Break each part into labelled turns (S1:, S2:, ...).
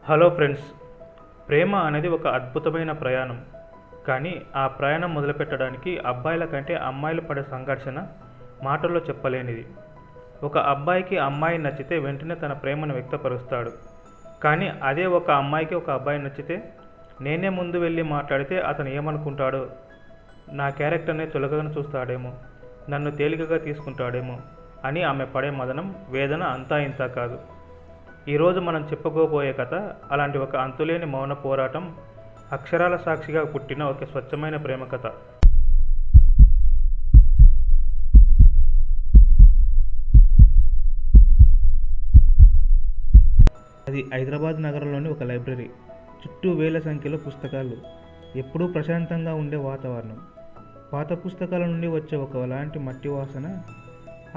S1: Hello friends, ప్రేమ అనేది ఒక అద్భుతమైన ప్రయాణం. కానీ ఆ ప్రయాణం మొదలుపెట్టడానికి అబ్బాయిల కంటే అమ్మాయిలు పడే సంఘర్షణ మాటల్లో చెప్పలేనిది. ఒక అబ్బాయికి అమ్మాయి నచ్చితే వెంటనే తన ప్రేమను వ్యక్తపరుస్తాడు. కానీ అదే ఒక అమ్మాయికి ఒక అబ్బాయి నచ్చితే నేనే ముందు వెళ్ళి మాట్లాడితే అతను ఏమనుకుంటాడో, నా క్యారెక్టర్ని చులకన చూస్తాడేమో, నన్ను తేలికగా తీసుకుంటాడేమో అని ఆమె పడే మదనం, వేదన అంతా ఇంతా కాదు. ఈరోజు మనం చెప్పుకోబోయే కథ అలాంటి ఒక అంతులేని మౌన పోరాటం, అక్షరాల సాక్షిగా పుట్టిన ఒక స్వచ్ఛమైన ప్రేమ కథ. అది హైదరాబాద్ నగరంలోని ఒక లైబ్రరీ. చుట్టూ వేల సంఖ్యలో పుస్తకాలు, ఎప్పుడూ ప్రశాంతంగా ఉండే వాతావరణం. పాత పుస్తకాల నుండి వచ్చే ఒకలాంటి మట్టి వాసన.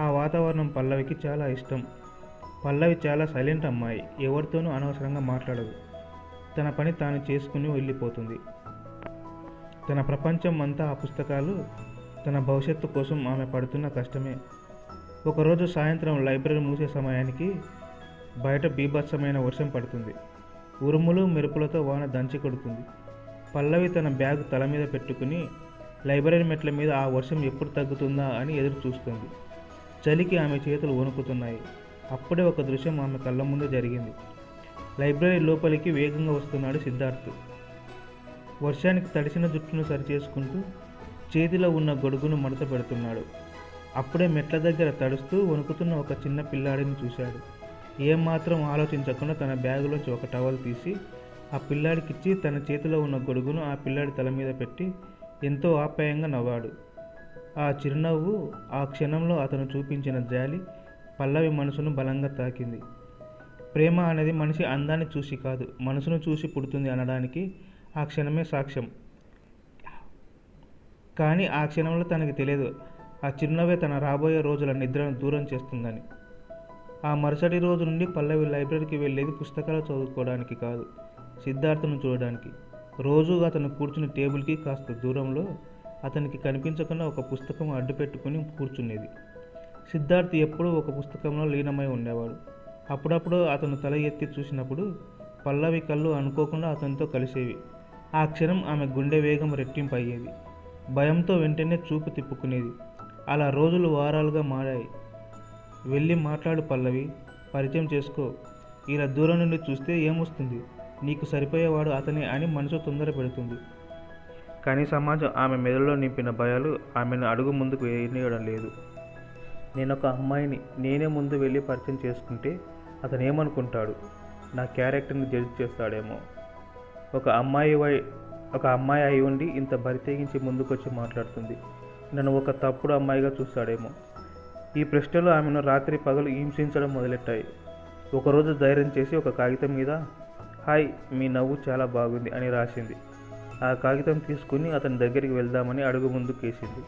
S1: ఆ వాతావరణం పల్లవికి చాలా ఇష్టం. పల్లవి చాలా సైలెంట్ అమ్మాయి. ఎవరితోనూ అనవసరంగా మాట్లాడదు. తన పని తాను చేసుకుని వెళ్ళిపోతుంది. తన ప్రపంచం అంతా ఆ పుస్తకాలు. తన భవిష్యత్తు కోసం ఆమె పడుతున్న కష్టమే. ఒకరోజు సాయంత్రం లైబ్రరీ మూసే సమయానికి బయట బీభత్సమైన వర్షం పడుతుంది. ఉరుములు మెరుపులతో వాన దంచి కొడుతుంది. పల్లవి తన బ్యాగ్ తల మీద పెట్టుకుని లైబ్రరీ మెట్ల మీద ఆ వర్షం ఎప్పుడు తగ్గుతుందా అని ఎదురు చూస్తుంది. చలికి ఆమె చేతులు వణుకుతున్నాయి. అప్పుడే ఒక దృశ్యం ఆమె కళ్ళ ముందు జరిగింది. లైబ్రరీ లోపలికి వేగంగా వస్తున్నాడు సిద్ధార్థ్. వర్షానికి తడిసిన జుట్టును సరిచేసుకుంటూ చేతిలో ఉన్న గొడుగును మడత పెడుతున్నాడు. అప్పుడే మెట్ల దగ్గర తడుస్తూ వణుకుతున్న ఒక చిన్న పిల్లాడిని చూశాడు. ఏమాత్రం ఆలోచించకుండా తన బ్యాగులోంచి ఒక టవల్ తీసి ఆ పిల్లాడికిచ్చి తన చేతిలో ఉన్న గొడుగును ఆ పిల్లాడి తల మీద పెట్టి ఎంతో ఆప్యాయంగా నవ్వాడు. ఆ చిరునవ్వు, ఆ క్షణంలో అతను చూపించిన జాలి పల్లవి మనసును బలంగా తాకింది. ప్రేమ అనేది మనిషి అందాన్ని చూసి కాదు, మనసును చూసి పుడుతుంది అనడానికి ఆ క్షణమే సాక్ష్యం. కానీ ఆ క్షణంలో తనకి తెలియదు, ఆ చిరునవ్వే తన రాబోయే రోజుల నిద్రను దూరం చేస్తుందని. ఆ మరుసటి రోజు నుండి పల్లవి లైబ్రరీకి వెళ్ళేది పుస్తకాలు చదువుకోవడానికి కాదు, సిద్ధార్థను చూడడానికి. రోజు అతను కూర్చుని టేబుల్కి కాస్త దూరంలో అతనికి కనిపించకుండా ఒక పుస్తకం అడ్డు పెట్టుకుని కూర్చునేది. సిద్ధార్థ్ ఎప్పుడూ ఒక పుస్తకంలో లీనమై ఉండేవాడు. అప్పుడప్పుడు అతను తల ఎత్తి చూసినప్పుడు పల్లవి కళ్ళు అనుకోకుండా అతనితో కలిసేవి. ఆ క్షణం ఆమె గుండె వేగం రెట్టింపు అయ్యేది. భయంతో వెంటనే చూపు తిప్పుకునేది. అలా రోజులు వారాలుగా మారాయి. వెళ్ళి మాట్లాడు పల్లవి, పరిచయం చేసుకో. ఇలా దూరం నుండి చూస్తే ఏమొస్తుంది, నీకు సరిపోయేవాడు అతనే అని మనసు తొందర పెడుతుంది. కానీ సమాజం ఆమె మెదడులో నింపిన భయాలు ఆమెను అడుగు ముందుకు వేయనీయడం లేదు. నేనొక అమ్మాయిని, నేనే ముందు వెళ్ళి పరిచయం చేసుకుంటే అతను ఏమనుకుంటాడు, నా క్యారెక్టర్ని జడ్జ్ చేస్తాడేమో, ఒక అమ్మాయి అయి ఉండి ఇంత బరి తెగించి ముందుకొచ్చి మాట్లాడుతుంది, నన్ను ఒక తప్పుడు అమ్మాయిగా చూస్తాడేమో. ఈ ప్రశ్నలు ఆమెను రాత్రి పగలు హింసించడం మొదలెట్టాయి. ఒకరోజు ధైర్యం చేసి ఒక కాగితం మీద హాయ్, మీ నవ్వు చాలా బాగుంది అని రాసింది. ఆ కాగితం తీసుకుని అతని దగ్గరికి వెళ్దామని అడుగు ముందుకేసింది.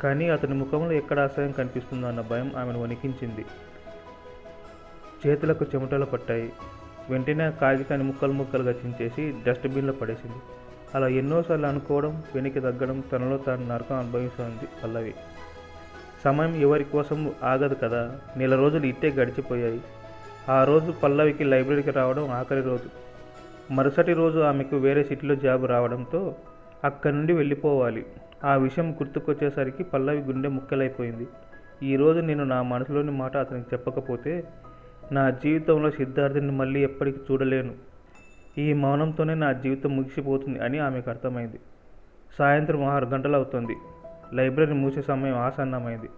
S1: కానీ అతని ముఖంలో ఎక్కడ అసహ్యం కనిపిస్తుందో అన్న భయం ఆమెను వణికించింది. చేతులకు చెమటలు పట్టాయి. వెంటనే కాగితాన్ని ముక్కలు ముక్కలుగా చించేసి డస్ట్బిన్లో పడేసింది. అలా ఎన్నోసార్లు అనుకోవడం, వెనక్కి తగ్గడం, తనలో తాను నరకం అనుభవిస్తుంది పల్లవి. సమయం ఎవరి కోసం ఆగదు కదా. నెల రోజులు ఇట్టే గడిచిపోయాయి. ఆ రోజు పల్లవికి లైబ్రరీకి రావడం ఆఖరి రోజు. మరుసటి రోజు ఆమెకు వేరే సిటీలో జాబ్ రావడంతో అక్కడి నుండి వెళ్ళిపోవాలి. ఆ విషయం గుర్తుకొచ్చేసరికి పల్లవి గుండె ముక్కలైపోయింది. ఈరోజు నేను నా మనసులోని మాట అతనికి చెప్పకపోతే నా జీవితంలో సిద్ధార్థని మళ్ళీ ఎప్పటికీ చూడలేను. ఈ మౌనంతోనే నా జీవితం ముగిసిపోతుంది అని ఆమెకు అర్థమైంది. సాయంత్రం 6 గంటలు అవుతుంది. లైబ్రరీ మూసే సమయం ఆసన్నమైంది.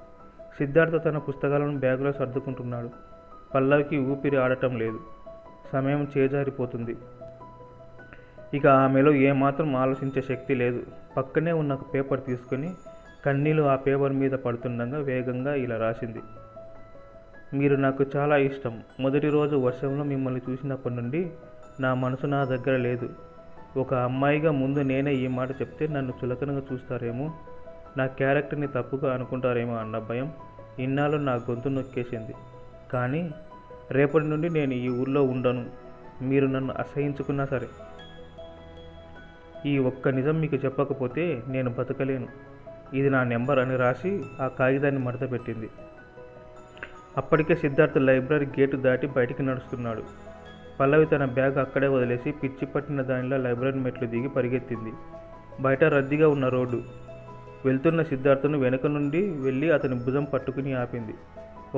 S1: సిద్ధార్థ తన పుస్తకాలను బ్యాగులో సర్దుకుంటున్నాడు. పల్లవికి ఊపిరి ఆడటం లేదు. సమయం చేజారిపోతుంది. ఇక ఆమెలో ఏమాత్రం ఆలోచించే శక్తి లేదు. పక్కనే ఉన్న ఒక పేపర్ తీసుకుని కన్నీళ్ళు ఆ పేపర్ మీద పడుతుండగా వేగంగా ఇలా రాసింది. మీరు నాకు చాలా ఇష్టం. మొదటి రోజు వర్షంలో మిమ్మల్ని చూసినప్పటి నుండి నా మనసు నా దగ్గర లేదు. ఒక అమ్మాయిగా ముందు నేనే ఈ మాట చెప్తే నన్ను చులకనగా చూస్తారేమో, నా క్యారెక్టర్ని తప్పుగా అనుకుంటారేమో అన్న భయం ఇన్నాళ్ళు నా గొంతు నొక్కేసింది. కానీ రేపటి నుండి నేను ఈ ఊళ్ళో ఉండను. మీరు నన్ను అసహించుకున్నా సరే. ఈ ఒక్క నిజం మీకు చెప్పకపోతే నేను బతకలేను. ఇది నా నెంబర్ అని రాసి ఆ కాగితాన్ని మడత పెట్టింది. అప్పటికే సిద్ధార్థ్ లైబ్రరీ గేటు దాటి బయటికి నడుస్తున్నాడు. పల్లవి తన బ్యాగ్ అక్కడే వదిలేసి పిచ్చి పట్టిన దానిలో లైబ్రరీ మెట్లు దిగి పరిగెత్తింది. బయట రద్దీగా ఉన్న రోడ్డు. వెళ్తున్న సిద్ధార్థను వెనుక నుండి వెళ్ళి అతని భుజం పట్టుకుని ఆపింది.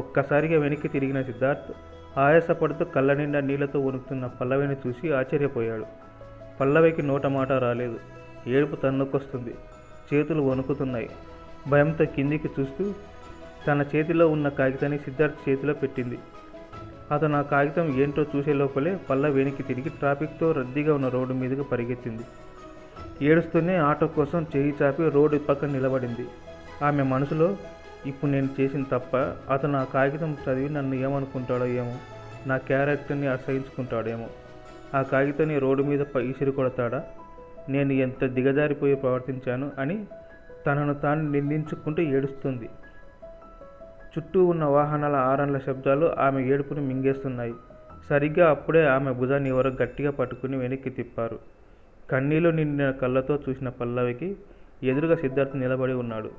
S1: ఒక్కసారిగా వెనక్కి తిరిగిన సిద్ధార్థ్ ఆయాసపడుతూ కళ్ళ నిండా నీళ్లతో వణుకుతున్న పల్లవిని చూసి ఆశ్చర్యపోయాడు. పల్లవికి నోట మాట రాలేదు. ఏడుపు తన్నుకొస్తుంది. చేతులు వణుకుతున్నాయి. భయంతో కిందికి చూస్తూ తన చేతిలో ఉన్న కాగితాన్ని సిద్ధార్థ్ చేతిలో పెట్టింది. అతను ఆ కాగితం ఏంటో చూసే లోపలే పల్లవి వెనక్కి తిరిగి ట్రాఫిక్తో రద్దీగా ఉన్న రోడ్డు మీదకి పరిగెత్తింది. ఏడుస్తూనే ఆటో కోసం చేయి చాపి రోడ్డు పక్కన నిలబడింది. ఆమె మనసులో, ఇప్పుడు నేను చేసిన తప్ప, అతను ఆ కాగితం చదివి నన్ను ఏమనుకుంటాడో ఏమో, నా క్యారెక్టర్ని అసహించుకుంటాడేమో, ఆ కాగితాన్ని రోడ్డు మీద ఇసిరి కొడతాడా, నేను ఎంత దిగజారిపోయి ప్రవర్తించాను అని తనను తాను నిందించుకుంటూ ఏడుస్తుంది. చుట్టూ ఉన్న వాహనాల ఆరన్ల శబ్దాలు ఆమె ఏడుపును మింగేస్తున్నాయి. సరిగ్గా అప్పుడే ఆమె భుజాన్ని ఎవరో గట్టిగా పట్టుకుని వెనక్కి తిప్పారు. కన్నీళ్లు నిండిన కళ్ళతో చూసిన పల్లవికి ఎదురుగా సిద్ధార్థ్ నిలబడి ఉన్నాడు.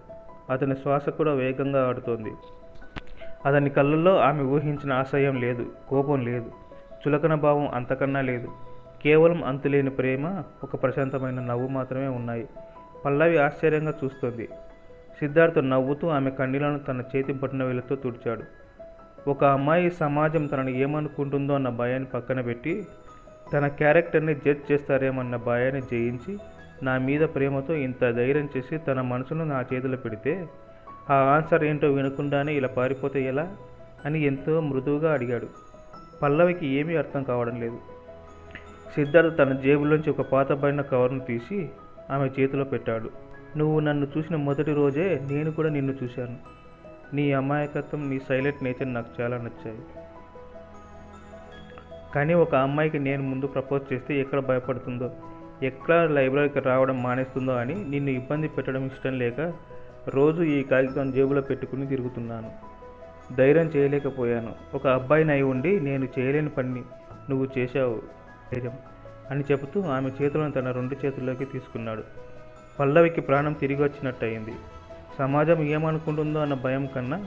S1: అతని శ్వాస కూడా వేగంగా ఆడుతోంది. అతని కళ్ళల్లో ఆమె ఊహించిన అసహ్యం లేదు, కోపం లేదు, చులకన భావం అంతకన్నా లేదు. కేవలం అంతులేని ప్రేమ, ఒక ప్రశాంతమైన నవ్వు మాత్రమే ఉన్నాయి. పల్లవి ఆశ్చర్యంగా చూస్తోంది. సిద్ధార్థ్ నవ్వుతూ ఆమె కన్నీళ్లను తన చేతి బొటనవేలుతో తుడిచాడు. ఒక అమ్మాయి సమాజం తనని ఏమనుకుంటుందో అన్న భయాన్ని పక్కన పెట్టి, తన క్యారెక్టర్ని జడ్జ్ చేస్తారేమన్న భయాన్ని జయించి, నా మీద ప్రేమతో ఇంత ధైర్యం చేసి తన మనసును నా చేతిలో పెడితే, ఆ ఆన్సర్ ఏంటో వినకుండానే ఇలా పారిపోతే ఎలా అని ఎంతో మృదువుగా అడిగాడు. పల్లవికి ఏమీ అర్థం కావడం లేదు. సిద్ధార్థ్ తన జేబులోంచి ఒక పాతబడిన కవర్ను తీసి ఆమె చేతిలో పెట్టాడు. నువ్వు నన్ను చూసిన మొదటి రోజే నేను కూడా నిన్ను చూశాను. నీ అమాయకత్వం, నీ సైలెంట్ నేచర్ నాకు చాలా నచ్చాయి. కానీ ఒక అమ్మాయికి నేను ముందు ప్రపోజ్ చేస్తే ఎక్కడ భయపడుతుందో, ఎక్కడ లైబ్రరీకి రావడం మానేస్తుందో అని నిన్ను ఇబ్బంది పెట్టడం ఇష్టం లేక రోజు ఈ కాగితం జేబులో పెట్టుకుని తిరుగుతున్నాను. ధైర్యం చేయలేకపోయాను. ఒక అబ్బాయిని అయి ఉండి నేను చేయలేని పని నువ్వు చేశావు ధైర్యం అని చెబుతూ ఆమె చేతులను తన 2 చేతుల్లోకి తీసుకున్నాడు. పల్లవికి ప్రాణం తిరిగి వచ్చినట్టయింది. సమాజం ఏమనుకుంటుందో అన్న భయం కన్నా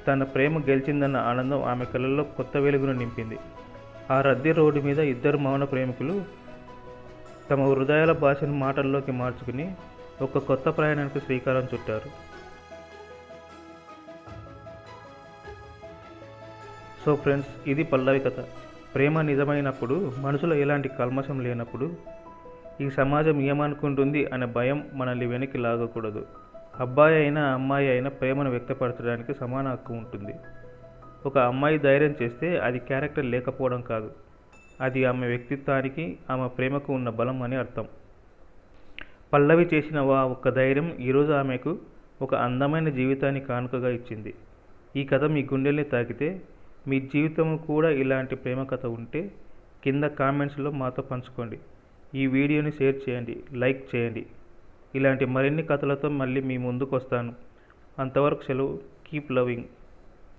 S1: తన ప్రేమ గెలిచిందన్న ఆనందం ఆమె కళ్ళల్లో కొత్త వెలుగును నింపింది. ఆ రద్దీ రోడ్డు మీద ఇద్దరు మౌన ప్రేమికులు తమ హృదయాల భాషను మాటల్లోకి మార్చుకుని ఒక కొత్త ప్రయాణానికి శ్రీకారం చుట్టారు. సో ఫ్రెండ్స్, ఇది పల్లవి కథ. ప్రేమ నిజమైనప్పుడు, మనసులో ఎలాంటి కల్మషం లేనప్పుడు, ఈ సమాజం ఏమనుకుంటుంది అనే భయం మనల్ని వెనక్కి లాగకూడదు. అబ్బాయి అయినా అమ్మాయి అయినా ప్రేమను వ్యక్తపరచడానికి సమాన హక్కు ఉంటుంది. ఒక అమ్మాయి ధైర్యం చేస్తే అది క్యారెక్టర్ లేకపోవడం కాదు, అది ఆమె వ్యక్తిత్వానికి, ఆమె ప్రేమకు ఉన్న బలం అని అర్థం. పల్లవి చేసిన ఒక్క ధైర్యం ఈరోజు ఆమెకు ఒక అందమైన జీవితాన్ని కానుకగా ఇచ్చింది. ఈ కథ మీ గుండెల్ని తాకితే, మీ జీవితం కూడా ఇలాంటి ప్రేమ కథ ఉంటే కింద కామెంట్స్లో మాతో పంచుకోండి. ఈ వీడియోని షేర్ చేయండి, లైక్ చేయండి. ఇలాంటి మరిన్ని కథలతో మళ్ళీ మీ ముందుకు వస్తాను. అంతవరకు సెలవు. Keep loving.